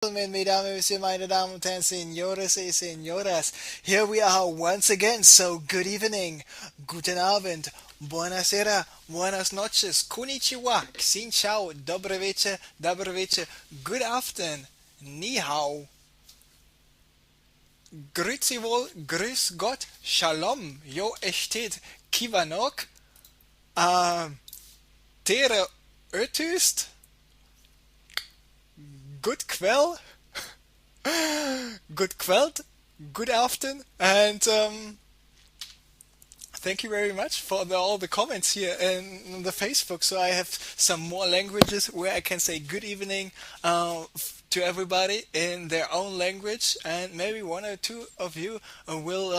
Mesdames, Messieurs, meine Damen und Herren, Señores y Señoras, here we are once again. So, good evening, guten Abend, buonasera, buenas noches, konnichiwa, xin chao, dobre večer, good afternoon, ni hao, grüezi wohl, grüß Gott, shalom, jo estet, kivanok, tere ötüst, good kwel, good kweld, good afternoon, and thank you very much for all the comments here in the Facebook. So I have some more languages where I can say good evening to everybody in their own language, and maybe one or two of you will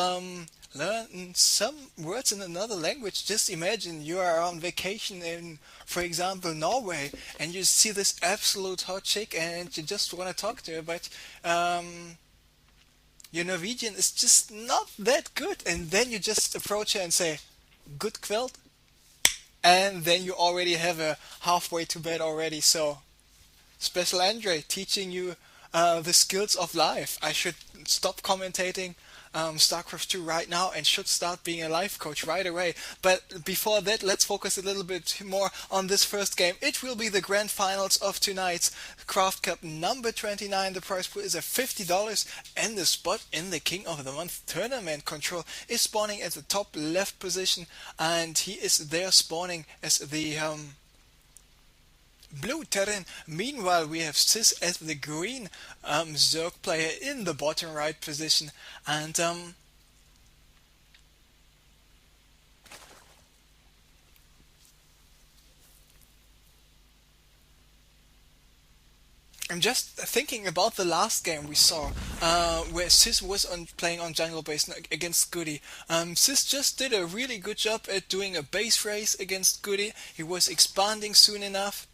learn some words in another language. Just imagine you are on vacation in, for example, Norway, and you see this absolute hot chick, and you just want to talk to her, but your Norwegian is just not that good, and then you just approach her and say, "Good quilt," and then you already have a halfway to bed already. So, Special Andre teaching you the skills of life. I should stop commentating StarCraft 2 right now and should start being a life coach right away. But before that, let's focus a little bit more on this first game. It will be the grand finals of tonight's Craft Cup number 29. The prize pool is at $50, and the spot in the King of the Month tournament. Control is spawning at the top left position, and he is there spawning as the blue Terran. Meanwhile, we have sYz as the green Zerg player in the bottom right position, and I'm just thinking about the last game we saw, where sYz was playing on jungle base against Goody. sYz just did a really good job at doing a base race against Goody. He was expanding soon enough,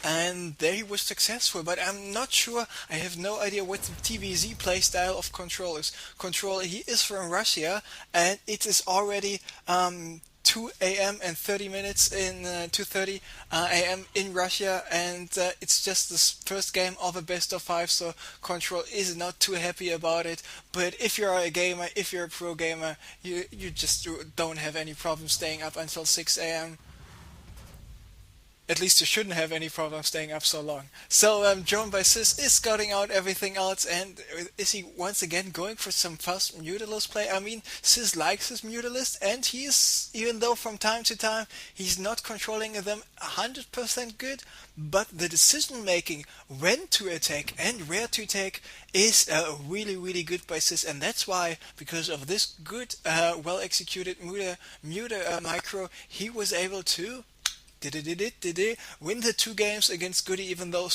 and there he was successful, but I'm not sure. I have no idea what the TVZ playstyle of Control is. Control, he is from Russia, and it is already 2 a.m. and 30 minutes in 2:30 a.m. in Russia, and it's just the first game of a best of 5, so Control is not too happy about it. But if you're a gamer, if you're a pro gamer, you just don't have any problem staying up until 6 a.m. At least you shouldn't have any problem staying up so long. So joined by sYz is scouting out everything else, and is he once again going for some fast Mutalisk play? I mean, sYz likes his Mutalisk, and he's, even though from time to time he's not controlling them 100% good, but the decision making when to attack and where to attack is really good by sYz, and that's why, because of this good, well executed Muta micro, he was able to win the 2 games against Goody, even though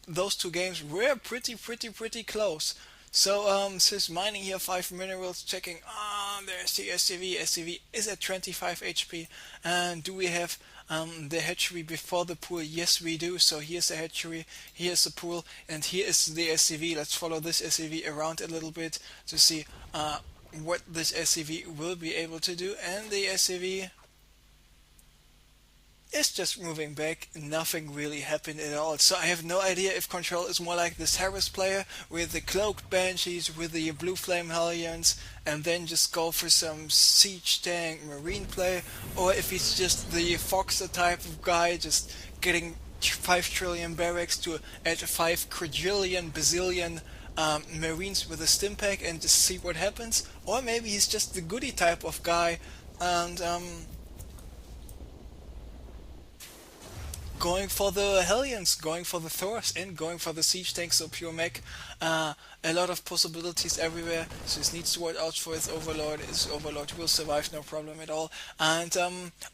those 2 games were pretty close. So sYz mining here 5 minerals, checking. There's the SCV. SCV is at 25 HP. And do we have the hatchery before the pool? Yes, we do. So here's the hatchery, here's the pool, and here is the SCV. Let's follow this SCV around a little bit to see what this SCV will be able to do. And the SCV, it's just moving back. Nothing really happened at all. So I have no idea if Control is more like this Harris player with the cloaked banshees, with the blue flame hellions, and then just go for some siege tank marine play, or if he's just the Foxer type of guy, just getting 5 trillion barracks to add 5 quadrillion bazillion marines with a stim pack and just see what happens. Or maybe he's just the Goody type of guy, and going for the Hellions, going for the Thors, and going for the Siege Tanks, so pure mech. A lot of possibilities everywhere, so he needs to watch out for his Overlord. His Overlord will survive, no problem at all. And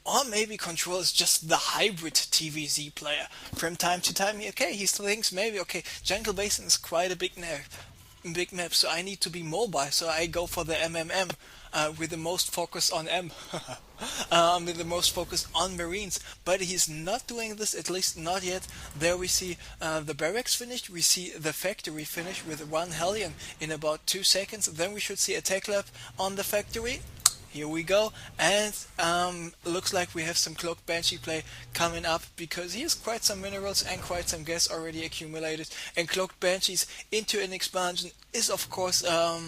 or maybe Control is just the hybrid TVZ player. From time to time, okay, he thinks maybe, okay, Jungle Basin is quite a big map, so I need to be mobile, so I go for the MMM. With the most focus on M, with the most focus on Marines, but he's not doing this, at least not yet. There we see the barracks finished, we see the factory finished with 1 Hellion in about 2 seconds, then we should see a tech lab on the factory, Here we go, and looks like we have some Cloaked Banshee play coming up because he has quite some minerals and quite some gas already accumulated. And Cloaked Banshees into an expansion is of course a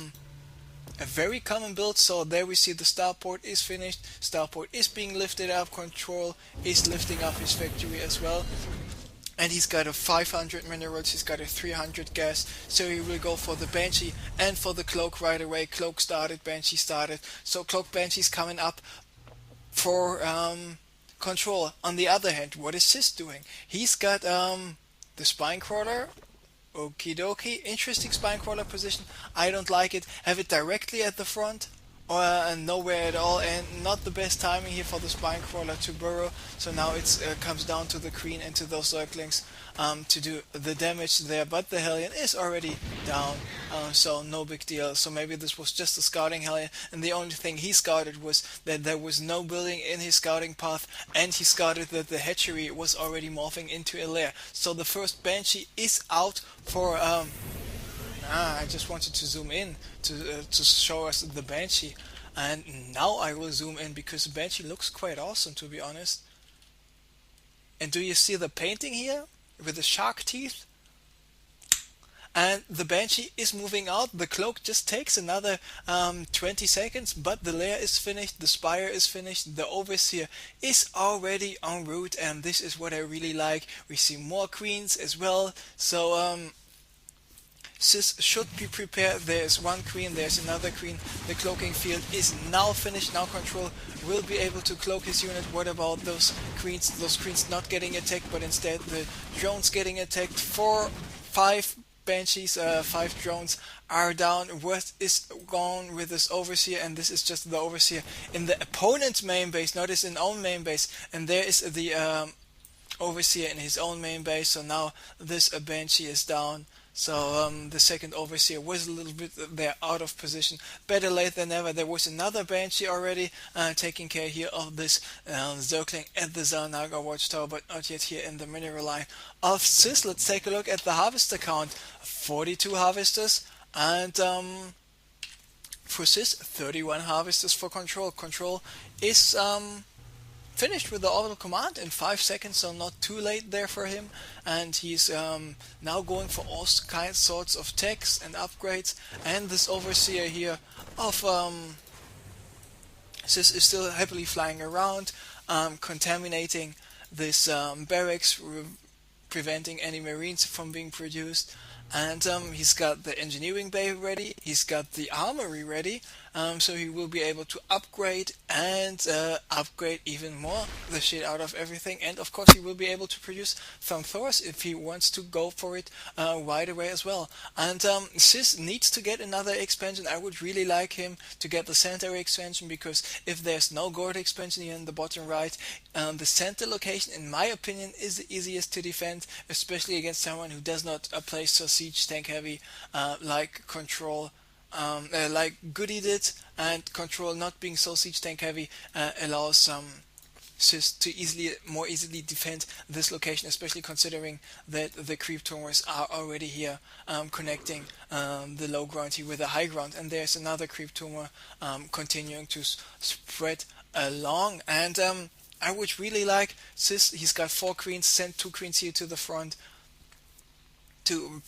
very common build. So there we see the starport is finished, starport is being lifted up, Control is lifting up his factory as well. And he's got a 500 minerals, he's got a 300 gas, so he will go for the Banshee and for the Cloak right away. Cloak started, Banshee started, so Cloak Banshee's coming up for Control. On the other hand, what is sYz doing? He's got the Spine Crawler. Okie dokie, interesting Spine Crawler position. I don't like it. Have it directly at the front or nowhere at all, and not the best timing here for the Spine Crawler to burrow. So now it comes down to the Queen and to those Zerglings to do the damage there, but the Hellion is already down, so no big deal. So maybe this was just a scouting Hellion, and the only thing he scouted was that there was no building in his scouting path, and he scouted that the hatchery was already morphing into a lair. So the first Banshee is out for I just wanted to zoom in to show us the Banshee, and now I will zoom in because the Banshee looks quite awesome, to be honest. And do you see the painting here with the shark teeth? And the Banshee is moving out. The Cloak just takes another 20 seconds, but the lair is finished, the spire is finished, the Overseer is already en route, and this is what I really like. We see more queens as well, so sYz should be prepared. There's one queen, there's another queen. The cloaking field is now finished. Now Control will be able to cloak his unit. What about those queens? Those queens not getting attacked, but instead the drones getting attacked. 5 Banshees, 5 drones are down. What is gone with this Overseer? And this is just the Overseer in the opponent's main base, not his own main base. And there is the Overseer in his own main base. So now this Banshee is down. So the second Overseer was a little bit there out of position. Better late than never. There was another Banshee already taking care here of this Zergling at the Xel'Naga Watchtower, but not yet here in the mineral line of sYz. Let's take a look at the harvester count. 42 harvesters, and for sYz, 31 harvesters for Control. Control is finished with the orbital command in 5 seconds, so not too late there for him, and he's now going for all sorts of techs and upgrades. And this Overseer here of sYz is still happily flying around, contaminating this barracks, preventing any marines from being produced. And he's got the engineering bay ready, he's got the armory ready, so he will be able to upgrade and upgrade even more the shit out of everything. And of course he will be able to produce Thors if he wants to go for it right away as well. And sYz needs to get another expansion. I would really like him to get the center expansion, because if there's no Gord expansion here in the bottom right, the center location in my opinion is the easiest to defend, especially against someone who does not play so siege tank heavy like Control, like Goody did. And Control not being so siege tank heavy allows sYz to more easily defend this location, especially considering that the creep tumors are already here connecting the low ground here with the high ground. And there's another creep tumor continuing to spread along. And I would really like sYz, he's got 4 queens, send 2 queens here to the front to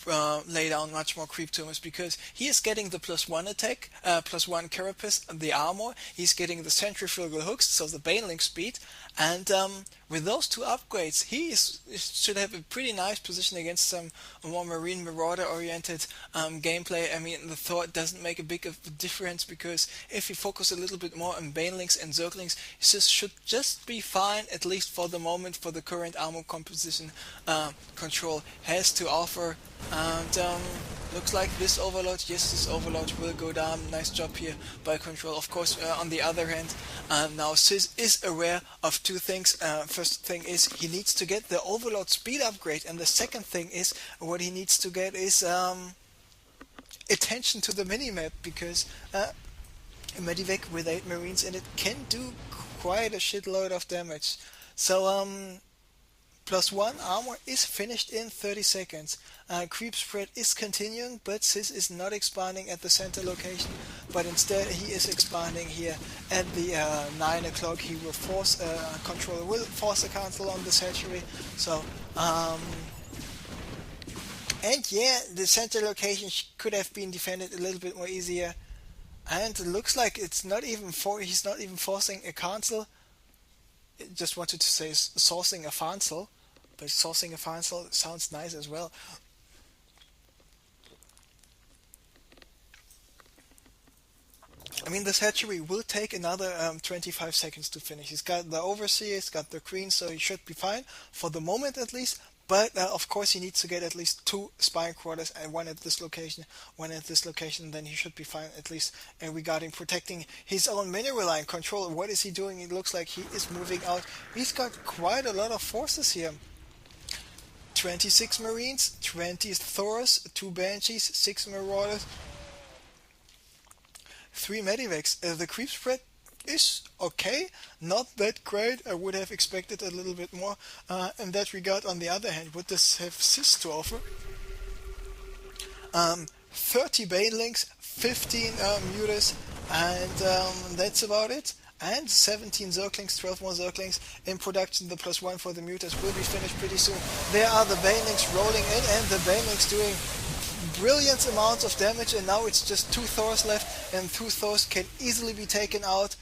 lay down much more creep tumors, because he is getting the +1 attack, +1 carapace, the armor, he's getting the centrifugal hooks, so the baneling speed, and with those 2 upgrades he should have a pretty nice position against some more marine marauder oriented gameplay. I mean, the Thor doesn't make a big of a difference, because if you focus a little bit more on banelings and zerglings, sYz should just be fine, at least for the moment, for the current armor composition Control has to offer. And looks like this overload, yes, this overload will go down. Nice job here by Control. Of course, on the other hand, now sYz is aware of 2 things. First thing is he needs to get the overload speed upgrade, and the second thing is what he needs to get is attention to the minimap, because a Medivac with 8 marines in it can do quite a shitload of damage. So +1 armor is finished in 30 seconds. Creep spread is continuing, but sYz is not expanding at the center location. but instead he is expanding here at the 9 o'clock. He will force controller will force a cancel on this hatchery. So and yeah, the center location could have been defended a little bit more easier. And it looks like it's not even he's not even forcing a cancel. Just wanted to say sourcing a fancel, but sourcing a fancel sounds nice as well. I mean, this hatchery will take another 25 seconds to finish. He's got the overseer, he's got the queen, so he should be fine for the moment at least. But of course, he needs to get at least 2 spine quarters, and one at this location, one at this location. Then he should be fine at least. And regarding protecting his own mineral line control, what is he doing? It looks like he is moving out. He's got quite a lot of forces here. 26 Marines, 20 Thors, 2 Banshees, 6 Marauders, 3 Medivacs. The creep spread is okay, not that great. I would have expected a little bit more in that regard. On the other hand, what does have sYz to offer? 30 Banelings, 15 Mutas, and that's about it. And 17 Zerglings, 12 more Zerglings in production. The +1 for the Mutas will be finished pretty soon. There are the Banelings rolling in, and the Banelings doing brilliant amounts of damage, and now it's just 2 Thors left, and 2 Thors can easily be taken out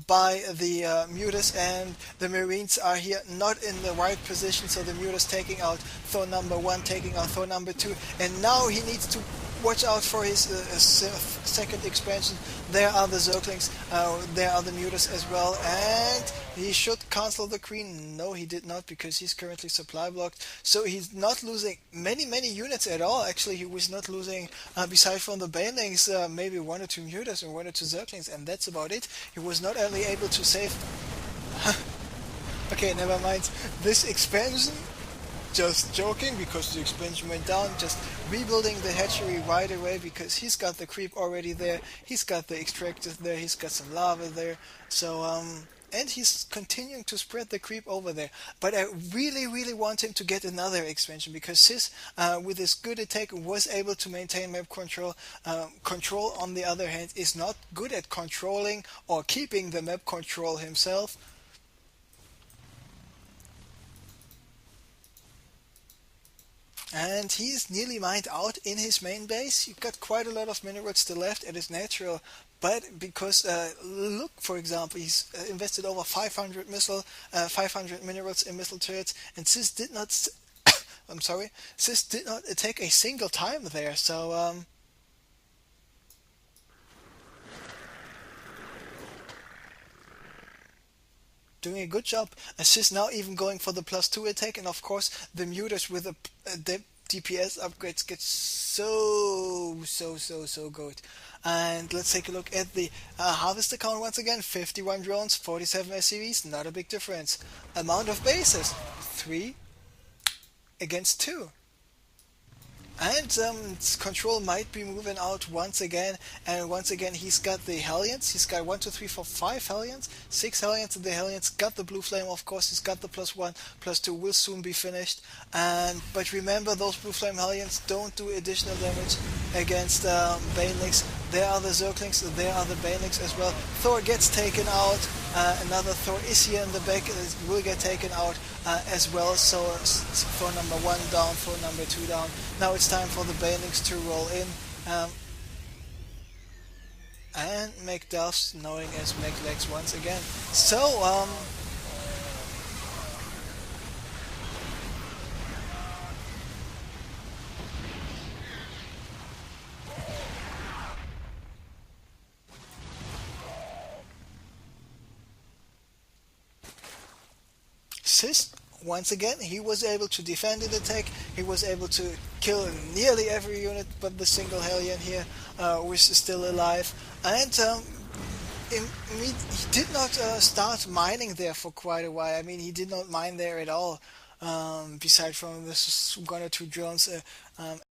by the Mutas, and the Marines are here not in the right position, so the Mutas taking out Thor number 1, taking out Thor number 2, and now he needs to watch out for his second expansion. There are the Zerglings, there are the Mutas as well, and he should cancel the Queen. No, he did not, because he's currently supply blocked, so he's not losing many units at all. Actually, he was not losing, besides from the Banelings, maybe 1 or 2 Mutas and 1 or 2 Zerglings, and that's about it. He was not only able to save okay, never mind this expansion. Just joking, because the expansion went down. Just rebuilding the hatchery right away, because he's got the creep already there, he's got the extractors there, he's got some lava there, so and he's continuing to spread the creep over there. But I really want him to get another expansion, because sYz with his good attack was able to maintain map control. Control, on the other hand, is not good at controlling or keeping the map control himself. And he's nearly mined out in his main base. You've got quite a lot of minerals still left, it is natural. But because, look, for example, he's invested over 500 minerals in missile turrets, and sYz did not, I'm sorry, sYz did not attack a single time there, so, doing a good job. sYz now even going for the +2 attack, and of course the Mutas with the DPS upgrades get so good. And let's take a look at the harvester count once again. 51 drones, 47 SCVs, not a big difference. Amount of bases, 3 against 2. And control might be moving out once again, and once again he's got the Hellions. He's got 1, 2, 3, 4, 5 Hellions, 6 Hellions, and the Hellions got the blue flame. Of course, he's got the +1, +2 will soon be finished. But remember, those blue flame Hellions don't do additional damage against Banelings. There are the Zerglings, there are the Banelings as well. Thor gets taken out. Another Thor is here in the back, will get taken out as well. So Thor number 1 down, Thor number 2 down. Now it's time for the Banelings to roll in. And make Delphs, knowing as make legs once again. So, sYz, once again, he was able to defend an attack. He was able to kill nearly every unit, but the single Hellion here was still alive. And he did not start mining there for quite a while. I mean, he did not mine there at all, besides from this 1 or 2 drones.